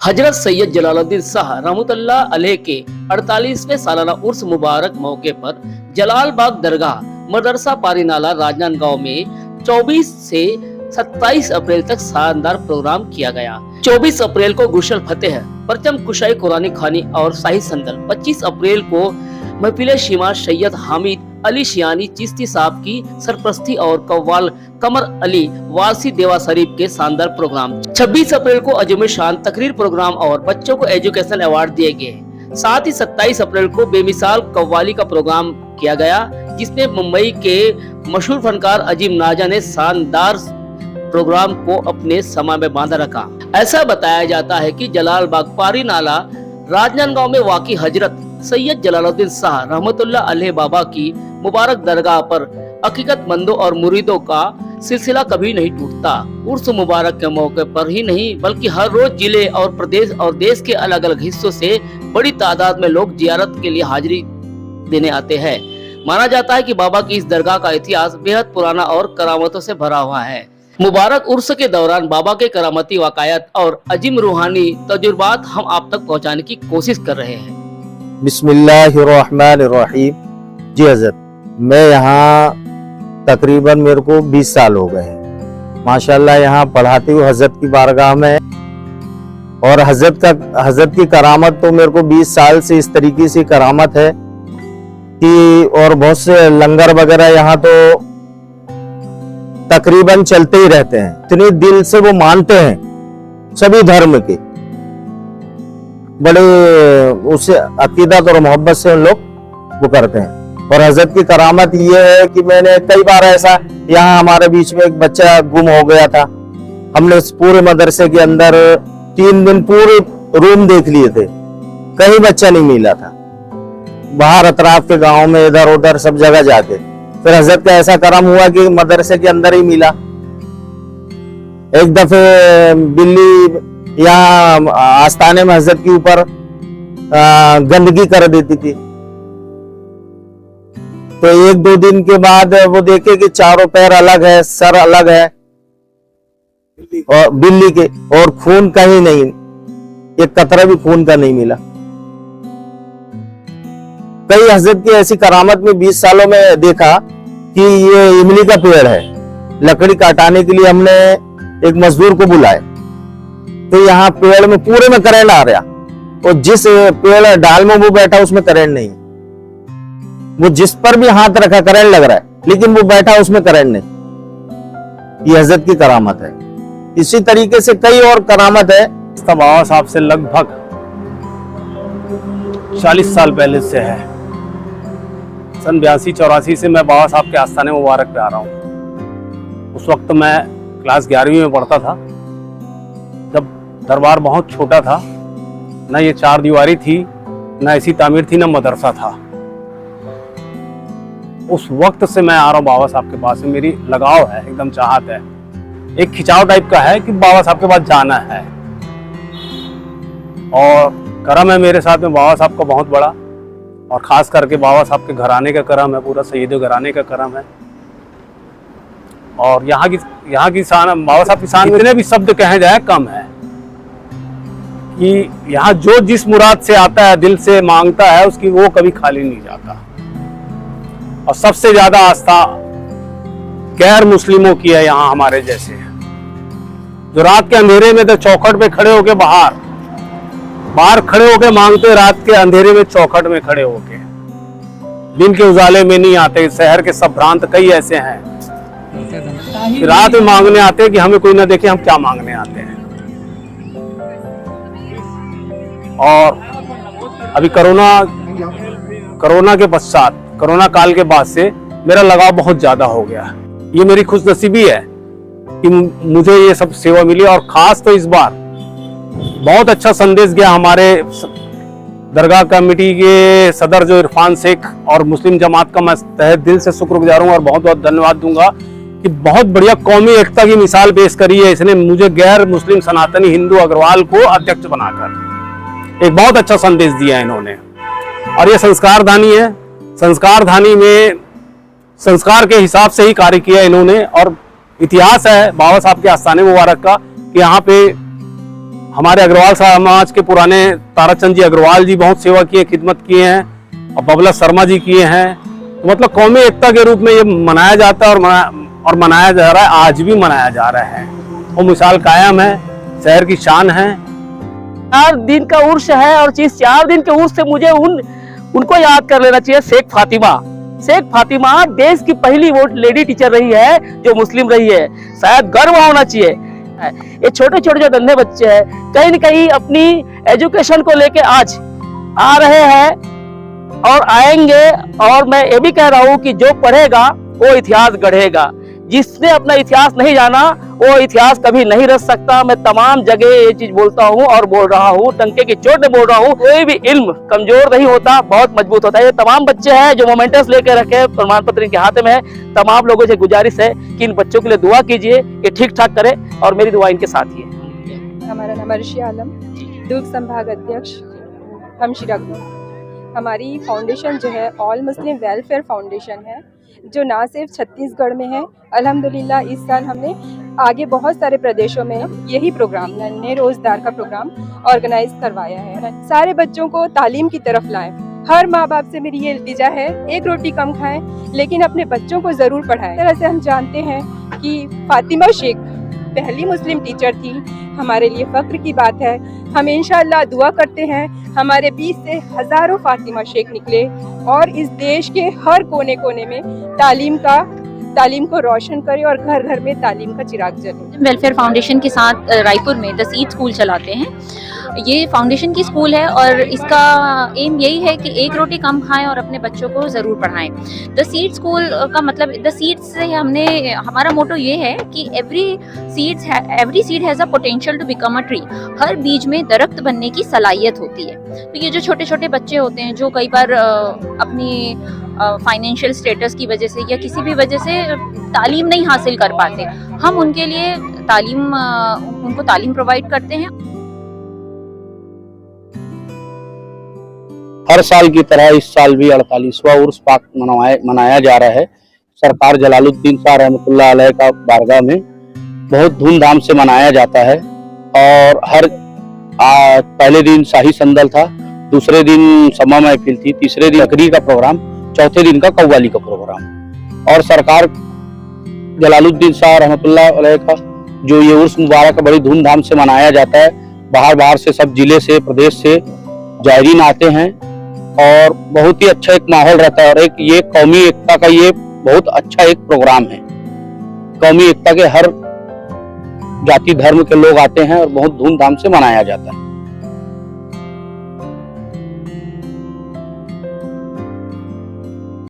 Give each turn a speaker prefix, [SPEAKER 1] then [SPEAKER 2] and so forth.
[SPEAKER 1] हजरत सैयद जलालुद्दीन शाह रहमतुल्लाह अलैह के 48वें सालाना उर्स मुबारक मौके पर जलालबाग दरगाह मदरसा पारीनाला राजनांदगांव में 24 से 27 अप्रैल तक शानदार प्रोग्राम किया गया। 24 अप्रैल को गुशल फतेह, परचम कुशाई कुरानी खानी और शाही संदल। 25 अप्रैल को महफिल शिमा सैयद हामिद अली शियानी चिश्ती साहब की सरपरस्ती और कव्वाल कमर अली वासी देवा शरीफ के शानदार प्रोग्राम। 26 अप्रैल को अजमेर शान तकरीर प्रोग्राम और बच्चों को एजुकेशन अवार्ड दिए गए। साथ ही 27 अप्रैल को बेमिसाल कव्वाली का प्रोग्राम किया गया, जिसमें मुंबई के मशहूर फनकार अजीम नाजा ने शानदार प्रोग्राम को अपने समय में बांधा रखा। ऐसा बताया जाता है कि जलालबाग पारीनाला राजनांदगांव में वाक़ई हजरत सैयद जलालुद्दीन शाह रहमतुल्लाह अलैह बाबा की मुबारक दरगाह पर हकीकतमंदों और मुरीदों का सिलसिला कभी नहीं टूटता। उर्स मुबारक के मौके पर ही नहीं बल्कि हर रोज जिले और प्रदेश और देश के अलग अलग हिस्सों से बड़ी तादाद में लोग जियारत के लिए हाजिरी देने आते हैं। माना जाता है कि बाबा की इस दरगाह का इतिहास बेहद पुराना और करामतों से भरा हुआ है। मुबारक उर्स के दौरान बाबा के करामती वाक़यात और अजीम रूहानी तजुर्बात हम आप तक पहुँचाने की कोशिश कर रहे हैं।
[SPEAKER 2] बिस्मिल्लाहिर्रहमानिर्रहीम। जी हजरत, मैं यहाँ तकरीबन मेरे को 20 साल हो गए हैं। माशाल्लाह यहाँ पढ़ाती हूँ हजरत की बारगाह में, और हजरत की करामत तो मेरे को 20 साल से इस तरीके से करामत है कि, और बहुत से लंगर वगैरह यहाँ तो तकरीबन चलते ही रहते हैं। इतने दिल से वो मानते हैं सभी धर्म के, बड़े उसे अकीदत और मोहब्बत से उन लोग वो करते हैं। और हजरत की करामत ये है कि मैंने कई बार ऐसा, यहाँ हमारे बीच में एक बच्चा गुम हो गया था। हमने इस पूरे मदरसे के अंदर 3 दिन पूरे रूम देख लिए थे, कहीं बच्चा नहीं मिला था। बाहर अतराफ के गांव में इधर उधर सब जगह जाके, फिर हजरत का ऐसा करम हुआ कि मदरसे के अंदर ही मिला। एक दफे बिल्ली यहाँ आस्थाने में हजरत के ऊपर गंदगी कर देती थी, तो 1-2 दिन के बाद वो देखे कि चारों पैर अलग है, सर अलग है और बिल्ली के, और खून कहीं नहीं, एक कतरा भी खून का नहीं मिला। कई हजरत की ऐसी करामत में 20 सालों में देखा कि ये इमली का पेड़ है, लकड़ी काटने के लिए हमने एक मजदूर को बुलाया, तो यहाँ पेड़ में पूरे में करंट आ रहा, और जिस पेड़ डाल में वो बैठा उसमें करंट नहीं, वो जिस पर भी हाथ रखा करंट लग रहा है, लेकिन वो बैठा उसमें करंट नहीं। ये हजरत की करामत है। इसी तरीके से कई और करामत है।
[SPEAKER 3] बाबा साहब से लगभग 40 साल पहले से है। सन 82-84 से मैं बाबा साहब के आस्थाने मुबारक पे आ रहा हूँ। उस वक्त मैं क्लास 11वीं में पढ़ता था, जब दरबार बहुत छोटा था, ना ये 4 दीवारी थी, ना ऐसी तामीर थी, ना मदरसा था। उस वक्त से मैं आ रहा हूँ बाबा साहब के पास, मेरी लगाव है, एकदम चाहत है, एक खिंचाव टाइप का है कि बाबा साहब के पास जाना है। और करम है मेरे साथ में बाबा साहब का बहुत बड़ा, और खास करके बाबा साहब के घराने का करम है, पूरा सैयद घराने का करम है। और यहाँ की शान, बाबा साहब की शान इतने भी शब्द कहे जाए कम है कि यहाँ जो जिस मुराद से आता है, दिल से मांगता है, उसकी वो कभी खाली नहीं जाता। और सबसे ज्यादा आस्था गैर मुस्लिमों की है यहाँ, हमारे जैसे, जो रात के अंधेरे में तो चौखट पे खड़े होके बाहर खड़े होके मांगते, रात के अंधेरे में चौखट में खड़े होके, दिन के उजाले में नहीं आते। शहर के सब भ्रांत कई ऐसे हैं कि रात में मांगने आते हैं कि हमें कोई ना देखे हम क्या मांगने आते हैं। और अभी कोरोना के पश्चात, कोरोना काल के बाद से मेरा लगाव बहुत ज्यादा हो गया। ये मेरी खुशनसीबी है कि मुझे ये सब सेवा मिली, और खास तो इस बार बहुत अच्छा संदेश गया हमारे दरगाह कमेटी के सदर जो इरफान शेख और मुस्लिम जमात का मैं तहे दिल से शुक्रगुजार हूँ और बहुत बहुत धन्यवाद दूंगा कि बहुत बढ़िया कौमी एकता की मिसाल पेश करी है इसने मुझे, गैर मुस्लिम सनातनी हिंदू अग्रवाल को अध्यक्ष बनाकर एक बहुत अच्छा संदेश दिया है इन्होंने। और ये संस्कारधानी है, संस्कारधानी में संस्कार के हिसाब से ही कार्य किया इन्होंने। और इतिहास है बाबा साहब के आस्थाने मुबारक का कि यहाँ पे हमारे अग्रवाल समाज के पुराने ताराचंद जी अग्रवाल जी बहुत सेवा किए, खिदमत किए हैं, और बबला शर्मा जी किए हैं। तो मतलब कौमी एकता के रूप में ये मनाया जाता है और मनाया जा रहा है, आज भी मनाया जा रहा है। वो मिसाल कायम है, शहर की शान है।
[SPEAKER 1] 4 दिन का उर्स है और इस 4 दिन के उर्स से मुझे उनको याद कर लेना चाहिए। शेख फातिमा देश की पहली वो लेडी टीचर रही है जो मुस्लिम रही है, शायद गर्व होना चाहिए। ये छोटे छोटे जो नन्हे बच्चे हैं कहीं न कहीं अपनी एजुकेशन को लेके आज आ रहे हैं और आएंगे, और मैं ये भी कह रहा हूँ कि जो पढ़ेगा वो इतिहास गढ़ेगा। जिसने अपना इतिहास नहीं जाना वो इतिहास कभी नहीं रच सकता। मैं तमाम जगह ये चीज बोलता हूँ और बोल रहा हूँ, टंके की चोट में बोल रहा हूँ, कोई भी इल्म कमजोर नहीं होता, बहुत मजबूत होता है। ये तमाम बच्चे हैं जो मोमेंटस लेके रखे, प्रमाण पत्र इनके हाथ में है। तमाम लोगों से गुजारिश है कि इन बच्चों के लिए दुआ कीजिए, ये ठीक ठाक करे, और मेरी दुआ इनके साथ ही है।
[SPEAKER 4] हमारा नाम अर्शी आलम, दुर्ग संभाग अध्यक्ष हमशिरागुन। हमारी फाउंडेशन जो है ऑल मुस्लिम वेलफेयर फाउंडेशन है, जो ना सिर्फ छत्तीसगढ़ में है, अल्हम्दुलिल्लाह इस साल हमने आगे बहुत सारे प्रदेशों में यही प्रोग्राम नन्हे रोजगार का प्रोग्राम ऑर्गेनाइज करवाया है। सारे बच्चों को तालीम की तरफ लाएं। हर माँ बाप से मेरी ये इल्तिजा है, एक रोटी कम खाएं लेकिन अपने बच्चों को जरूर पढ़ाएं। तरह से हम जानते हैं कि फातिमा शेख पहली मुस्लिम टीचर थी, हमारे लिए फख्र की बात है। हम इंशाअल्लाह दुआ करते हैं हमारे बीच से हजारों फातिमा शेख निकले और इस देश के हर कोने कोने में तालीम को रोशन करे और घर घर में तालीम का चिराग जले।
[SPEAKER 5] वेलफेयर फाउंडेशन के साथ रायपुर में द सीड स्कूल चलाते हैं। ये फाउंडेशन की स्कूल है और इसका एम यही है कि एक रोटी कम खाएं और अपने बच्चों को ज़रूर पढ़ाएं। द सीड स्कूल का मतलब द सीड्स से हमारा मोटो ये है कि every seed has a potential to become a tree. हर बीज में दरख्त बनने की सलाहियत होती है। तो ये जो छोटे छोटे बच्चे होते हैं जो कई बार अपनी फाइनेंशियल स्टेटस की वजह से या किसी भी वजह से तालीम नहीं हासिल कर पाते, हम उनके लिए उनको तालीम प्रोवाइड करते हैं।
[SPEAKER 6] हर साल की तरह इस साल भी 48वां उर्स पाक मनाया जा रहा है। सरकार जलालुद्दीन शाह रहमतुल्लाह अलैह का बारगाह में बहुत धूमधाम से मनाया जाता है। और पहले दिन शाही संदल था, दूसरे दिन समा महफिल थी, तीसरे दिन तकरीर का प्रोग्राम, चौथे दिन का कव्वाली का प्रोग्राम। और सरकार जलालुद्दीन शाह रहमतुल्लाह अलैह का जो ये उर्स मुबारक बड़ी धूमधाम से मनाया जाता है। बाहर से सब जिले से, प्रदेश से जायरीन आते हैं और बहुत ही अच्छा एक माहौल रहता है। और एक ये कौमी एकता का ये बहुत अच्छा एक प्रोग्राम है। कौमी एकता के हर जाति धर्म के लोग आते हैं और बहुत धूमधाम से मनाया जाता है।